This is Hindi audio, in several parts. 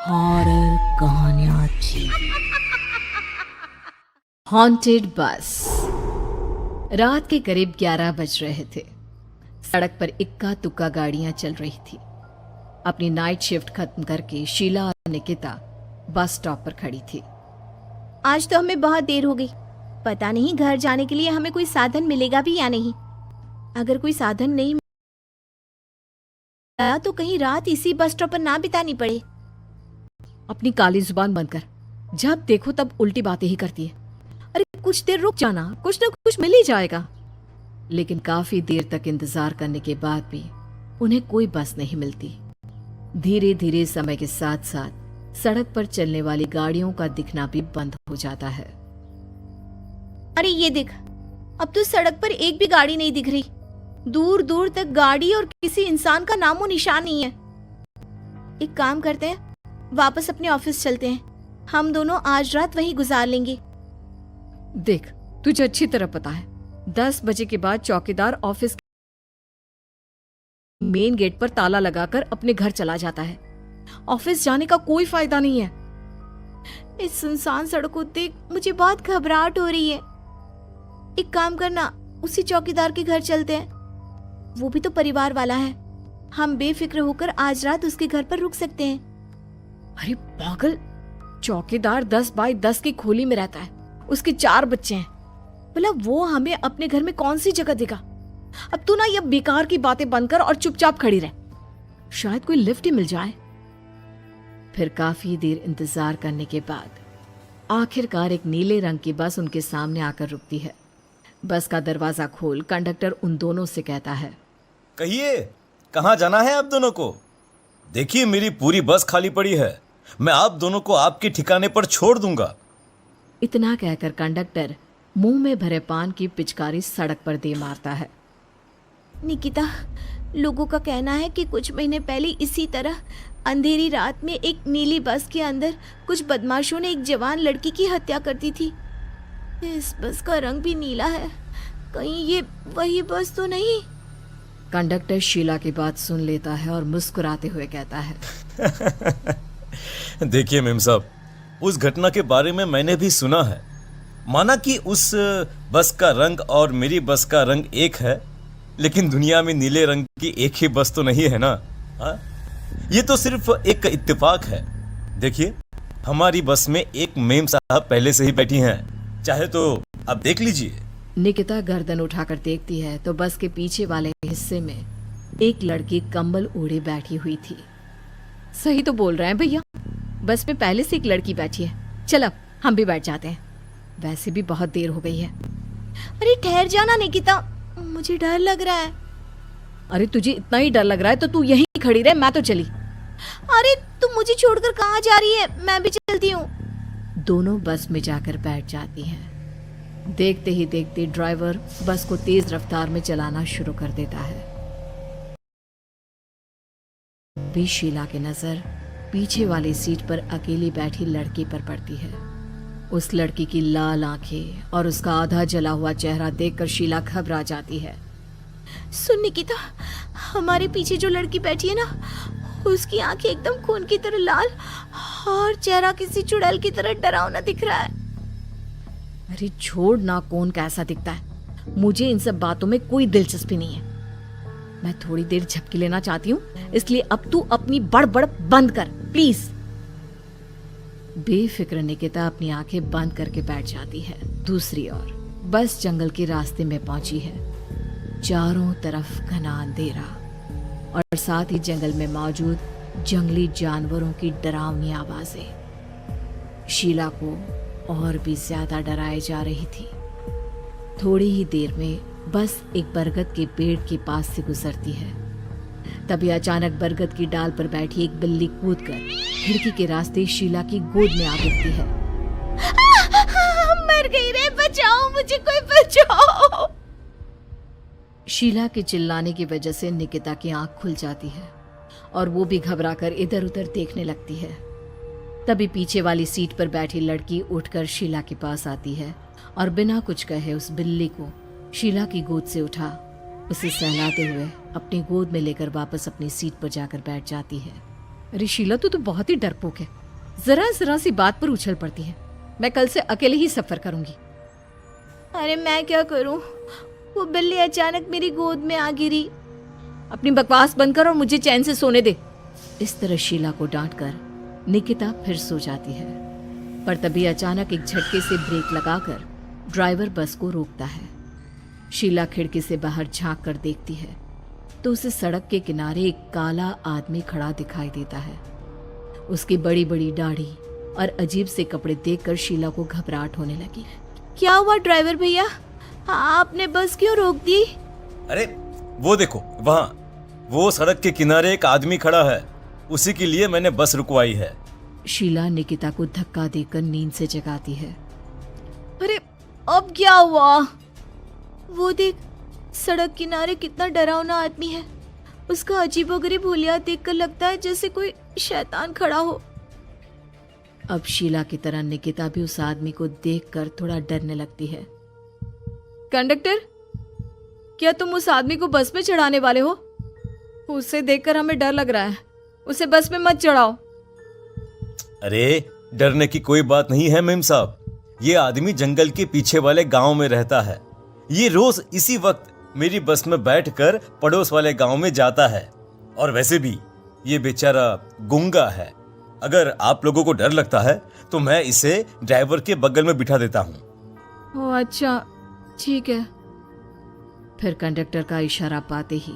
हॉरर कहानियां थी। हॉन्टेड बस। रात के करीब 11 बज रहे थे। सड़क पर इक्का तुक्का गाड़ियां चल रही थी। अपनी नाइट शिफ्ट खत्म करके शीला और निकिता बस स्टॉप पर खड़ी थी। आज तो हमें बहुत देर हो गई। पता नहीं घर जाने के लिए हमें कोई साधन मिलेगा भी या नहीं। अगर कोई साधन नहीं मिला तो कहीं रात इसी बस स्टॉप पर ना बितानी पड़े। अपनी काली जुबान बंद कर। जब देखो तब उल्टी बातें ही करती है। अरे कुछ देर रुक जाना, कुछ ना कुछ मिल ही जाएगा। लेकिन काफी देर तक इंतजार करने के बाद भी उन्हें कोई बस नहीं मिलती। धीरे धीरे समय के साथ साथ सड़क पर चलने वाली गाड़ियों का दिखना भी बंद हो जाता है। अरे ये देख, अब तो सड़क पर एक भी गाड़ी नहीं दिख रही। दूर दूर तक गाड़ी और किसी इंसान का नामो निशान नहीं है। एक काम करते हैं, वापस अपने ऑफिस चलते हैं। हम दोनों आज रात वहीं गुजार लेंगे। देख, तुझे अच्छी तरह पता है 10 बजे के बाद चौकीदार ऑफिस मेन गेट पर ताला लगाकर अपने घर चला जाता है। ऑफिस जाने का कोई फायदा नहीं है। इस सुनसान सड़क को देख मुझे बहुत घबराहट हो रही है। एक काम करना, उसी चौकीदार के घर चलते हैं। वो भी तो परिवार वाला है। हम बेफिक्र होकर आज रात उसके घर पर रुक सकते हैं। अरे पागल, चौकीदार 10 बाई 10 की खोली में रहता है। उसके 4 बच्चे हैं। भला वो हमें अपने घर में कौन सी जगह देगा। अब तू ना ये बेकार की बातें बंद कर और चुपचाप खड़ी रह। शायद कोई लिफ्ट ही मिल जाए। फिर काफी देर इंतजार करने के बाद आखिरकार एक नीले रंग की बस उनके सामने आकर रुकती है। बस का दरवाजा खोल कंडक्टर उन दोनों से कहता है, कहिए कहाँ जाना है आप दोनों को? देखिए मेरी पूरी बस खाली पड़ी है। मैं आप दोनों को आपके ठिकाने पर छोड़ दूंगा। इतना कहकर कंडक्टर मुंह में भरे पान की पिचकारी सड़क पर दे मारता है। निकिता, लोगों का कहना है कि कुछ महीने पहले इसी तरह अंधेरी रात में एक नीली बस के अंदर कुछ बदमाशों ने एक जवान लड़की की हत्या कर दी थी। इस बस का रंग भी नीला है। कहीं ये वही बस तो नहीं? कंडक्टर शीला की बात सुन लेता है और मुस्कुराते हुए कहता है, देखिए मेम साहब, उस घटना के बारे में मैंने भी सुना है। माना कि उस बस का रंग और मेरी बस का रंग एक है, लेकिन दुनिया में नीले रंग की एक ही बस तो नहीं है ना। हाँ, ये तो सिर्फ एक इत्तेफाक है। देखिए, हमारी बस में एक मेम साहब पहले से ही बैठी हैं। चाहे तो आप देख लीजिए। निकिता गर्दन उठाकर देखती है तो बस के पीछे वाले हिस्से में एक लड़की कंबल ओढ़े बैठी हुई थी। सही तो बोल रहे हैं भैया, बस में पहले से एक लड़की बैठी है। चल अब हम भी बैठ जाते हैं, वैसे भी बहुत देर हो गई है। अरे ठहर जाना निकिता, मुझे डर लग रहा है। अरे तुझे इतना ही डर लग रहा है तो तू यहीं खड़ी रहे, मैं तो चली। अरे तुम मुझे छोड़कर कहाँ जा रही है? मैं भी चलती हूँ। दोनों बस में जाकर बैठ जाती हैं। देखते ही देखते ड्राइवर बस को तेज रफ्तार में चलाना शुरू कर देता है। भी शीला की नजर पीछे वाली सीट पर अकेली बैठी लड़की पर पड़ती है। उस लड़की की लाल आंखें और उसका आधा जला हुआ चेहरा देखकर शीला घबरा जाती है। सुन निकिता, हमारे पीछे जो लड़की बैठी है ना, उसकी आंखें एकदम खून की तरह लाल और चेहरा किसी चुड़ैल की तरह डरावना दिख रहा है। अरे छोड़ ना, कौन कैसा दिखता है, मुझे इन सब बातों में कोई दिलचस्पी नहीं है। मैं थोड़ी देर झपकी लेना चाहती हूँ, इसलिए अब तू अपनी बड़बड़ बंद कर प्लीज। बेफिक्र निकिता अपनी आंखें बंद करके बैठ जाती है। दूसरी ओर बस जंगल के रास्ते में पहुंची है। चारों तरफ घना अंधेरा और साथ ही जंगल में मौजूद जंगली जानवरों की डरावनी आवाजें शीला को और भी ज्यादा डराए जा रही थी। थोड़ी ही देर में बस एक बरगद के पेड़ के पास से गुजरती है। तभी अचानक बरगद की डाल पर बैठी एक बिल्ली कूदकर खिड़की के रास्ते शीला की गोद में आ गिरती है। मर गई रे, बचाओ मुझे, कोई बचाओ। शीला के चिल्लाने की वजह से निकिता की आंख खुल जाती है और वो भी घबराकर इधर उधर देखने लगती है। तभी पीछे वाली सीट पर बैठी लड़की उठकर शीला के पास आती है और बिना कुछ कहे उस बिल्ली को शीला की गोद से उठा उसे सहलाते हुए अपनी गोद में लेकर वापस अपनी सीट पर जाकर बैठ जाती है। अरे शीला, तू तो बहुत ही डरपोक है। जरा जरा सी बात पर उछल पड़ती है। मैं कल से अकेले ही सफर करूंगी। अरे मैं क्या करूं? वो बिल्ली अचानक मेरी गोद में आ गिरी। अपनी बकवास बंद कर और मुझे चैन से सोने दे। इस तरह शीला को डांटकर निकिता फिर सो जाती है, पर तभी अचानक एक झटके से ब्रेक लगाकर ड्राइवर बस को रोकता है। शीला खिड़की से बाहर झांक कर देखती है तो उसे सड़क के किनारे एक काला आदमी खड़ा दिखाई देता है। उसकी बड़ी बड़ी दाढ़ी और अजीब से कपड़े देखकर शीला को घबराहट होने लगी। क्या हुआ ड्राइवर भैया? हाँ, आपने बस क्यों रोक दी? अरे वो देखो, वहाँ वो सड़क के किनारे एक आदमी खड़ा है, उसी के लिए मैंने बस रुकवाई है। शीला निकिता को धक्का देकर नींद से जगाती है। अरे अब क्या हुआ? वो देख, सड़क किनारे कितना डरावना आदमी है। उसका अजीबोगरीब हुलिया देखकर लगता है जैसे कोई शैतान खड़ा हो। अब शीला की तरह निकिता भी उस आदमी को देखकर थोड़ा डरने लगती है। कंडक्टर, क्या तुम उस आदमी को बस में चढ़ाने वाले हो? उसे देखकर हमें डर लग रहा है। उसे बस में मत चढ़ाओ। अरे डरने की कोई बात नहीं है मेम साहब। ये आदमी जंगल के पीछे वाले गांव में रहता है। ये रोज इसी वक्त मेरी बस में बैठकर पड़ोस वाले गांव में जाता है। और वैसे भी ये बेचारा गूंगा है। अगर आप लोगों को डर लगता है तो मैं इसे ड्राइवर के बगल में बिठा देता हूँ। ओह अच्छा, ठीक है। फिर कंडक्टर का इशारा पाते ही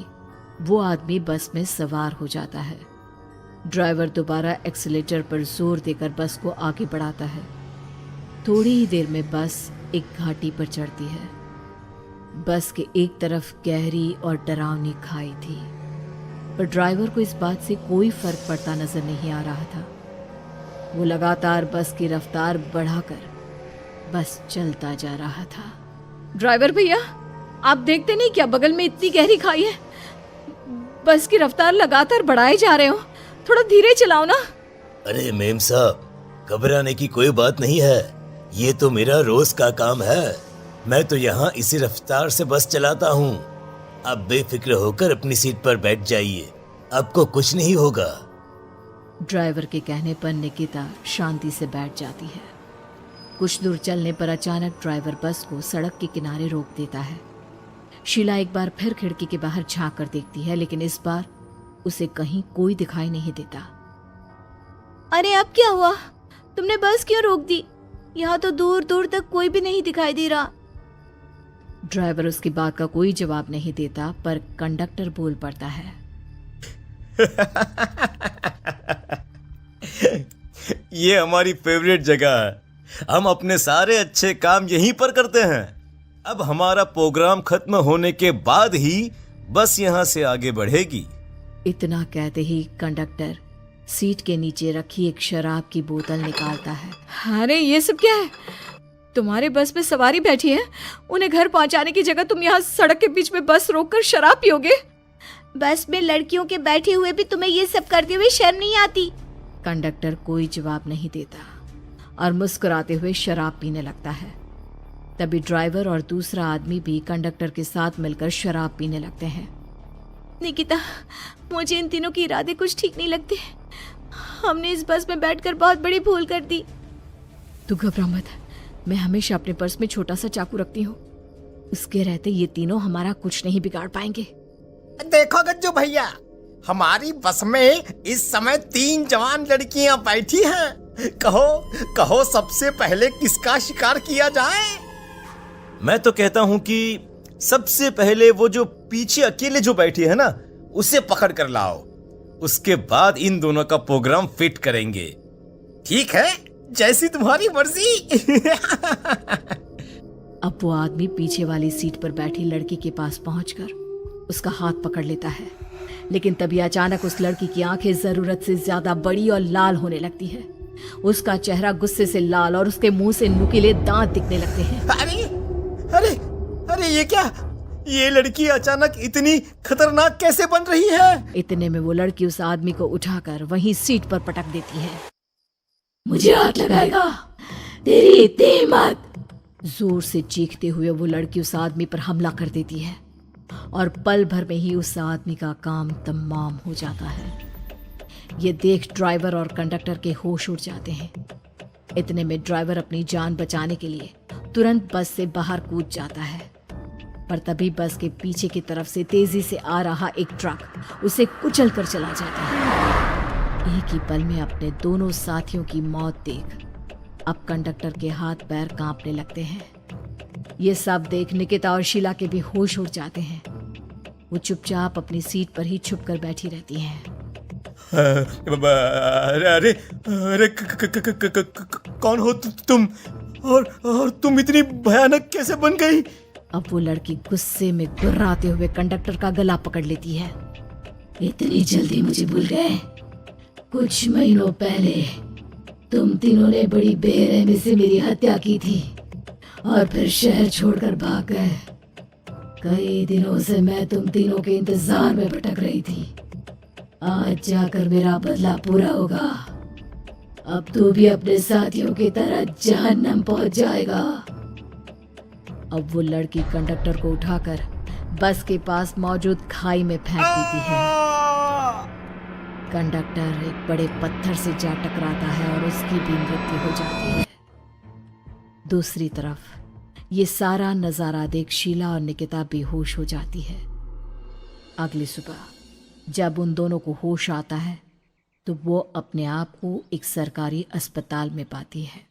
वो आदमी बस में सवार हो जाता है। ड्राइवर दोबारा एक्सीलेटर पर जोर देकर बस को आगे बढ़ाता है। थोड़ी ही देर में बस एक घाटी पर चढ़ती है। बस के एक तरफ गहरी और डरावनी खाई थी, पर ड्राइवर को इस बात से कोई फर्क पड़ता नजर नहीं आ रहा था। वो लगातार बस की रफ्तार बढ़ाकर बस चलता जा रहा था। ड्राइवर भैया, आप देखते नहीं क्या बगल में इतनी गहरी खाई है? बस की रफ्तार लगातार बढ़ाए जा रहे हो। थोड़ा धीरे चलाओ ना। अरे मेम साहब, घबराने की कोई बात नहीं है। ये तो मेरा रोज का काम है। मैं तो यहाँ इसी रफ्तार से बस चलाता हूँ। आप बेफिक्र होकर अपनी सीट पर बैठ जाइए, आपको कुछ नहीं होगा। ड्राइवर के कहने पर निकिता शांति से बैठ जाती है। कुछ दूर चलने पर अचानक ड्राइवर बस को सड़क के किनारे रोक देता है। शीला एक बार फिर खिड़की के बाहर झांक कर देखती है, लेकिन इस बार उसे कहीं कोई दिखाई नहीं देता। अरे अब क्या हुआ? तुमने बस क्यों रोक दी? यहाँ तो दूर दूर तक कोई भी नहीं दिखाई दे रहा। ड्राइवर उसकी बात का कोई जवाब नहीं देता, पर कंडक्टर बोल पड़ता है। ये हमारी फेवरेट जगह है। हम अपने सारे अच्छे काम यहीं पर करते हैं। अब हमारा प्रोग्राम खत्म होने के बाद ही बस यहाँ से आगे बढ़ेगी। इतना कहते ही कंडक्टर सीट के नीचे रखी एक शराब की बोतल निकालता है। अरे ये सब क्या है? तुम्हारे बस में सवारी बैठी है, उन्हें घर पहुंचाने की जगह तुम यहाँ सड़क के बीच में बस रोककर शराब पियोगे? बस में लड़कियों के बैठे हुए भी तुम्हें ये सब करते हुए शर्म नहीं आती? कंडक्टर कोई जवाब नहीं देता और मुस्कुराते हुए शराब पीने लगता है। तभी ड्राइवर और दूसरा आदमी भी कंडक्टर के साथ मिलकर शराब पीने लगते हैं। निकिता, मुझे इन तीनों के इरादे कुछ ठीक नहीं लगते। हमने इस बस में बैठकर बहुत बड़ी भूल कर दी। तू घबरा मत, मैं हमेशा अपने पर्स में छोटा सा चाकू रखती हूँ। उसके रहते ये तीनों हमारा कुछ नहीं बिगाड़ पाएंगे। देखो गज्जू भैया, हमारी बस में इस समय 3 जवान लड़कियां बैठी हैं। कहो कहो सबसे पहले किसका शिकार किया जाए? मैं तो कहता हूँ कि सबसे पहले वो जो पीछे अकेले जो बैठी है ना, उसे पकड़ कर लाओ। उसके बाद इन दोनों का प्रोग्राम फिट करेंगे। ठीक है, जैसी तुम्हारी मर्जी। अब वो आदमी पीछे वाली सीट पर बैठी लड़की के पास पहुंचकर उसका हाथ पकड़ लेता है, लेकिन तभी अचानक उस लड़की की आंखें जरूरत से ज्यादा बड़ी और लाल होने लगती है। उसका चेहरा गुस्से से लाल और उसके मुंह से नुकीले दांत दिखने लगते हैं। अरे अरे अरे ये क्या? ये लड़की अचानक इतनी खतरनाक कैसे बन रही है? इतने में वो लड़की उस आदमी को उठाकर वहीं सीट पर पटक देती है। मुझे हाथ लगाएगा, तेरी इतनी हिम्मत! जोर से चीखते हुए वो लड़की उस आदमी पर हमला कर देती है और पल भर में ही उस आदमी का काम तमाम हो जाता है। ये देख ड्राइवर और कंडक्टर के होश उड़ जाते हैं। इतने में ड्राइवर अपनी जान बचाने के लिए तुरंत बस से बाहर कूद जाता है, पर तभी बस के पीछे की तरफ से तेजी से आ रहा एक ट्रक उसे कुचल कर चला जाता है। एक ही पल में अपने दोनों साथियों की मौत देख अब कंडक्टर के हाथ पैर कांपने लगते हैं। ये सब देख निकिता और शीला के भी होश उड़ जाते हैं। वो चुपचाप अपनी सीट पर ही छुप कर बैठी रहती हैं। अरे अरे अरे कौन हो तुम? और तुम इतनी भयानक कैसे बन गई? अब वो लड़की गुस्से में गुर्राते हुए कंडक्टर का गला पकड़ लेती है। इतनी जल्दी मुझे भूल गए? कुछ महीनों पहले तुम तीनों ने बड़ी बेरहमी से मेरी हत्या की थी और फिर शहर छोड़कर भाग गए। कई दिनों से मैं तुम तीनों के इंतजार में भटक रही थी। आज जाकर मेरा बदला पूरा होगा। अब तू भी अपने साथियों की तरह जहन्नम पहुंच जाएगा। अब वो लड़की कंडक्टर को उठाकर बस के पास मौजूद खाई में फेंक देती है। कंडक्टर एक बड़े पत्थर से जा टकराता है और उसकी भी मृत्यु हो जाती है। दूसरी तरफ ये सारा नजारा देख शीला और निकिता बेहोश हो जाती है। अगली सुबह जब उन दोनों को होश आता है तो वो अपने आप को एक सरकारी अस्पताल में पाती है।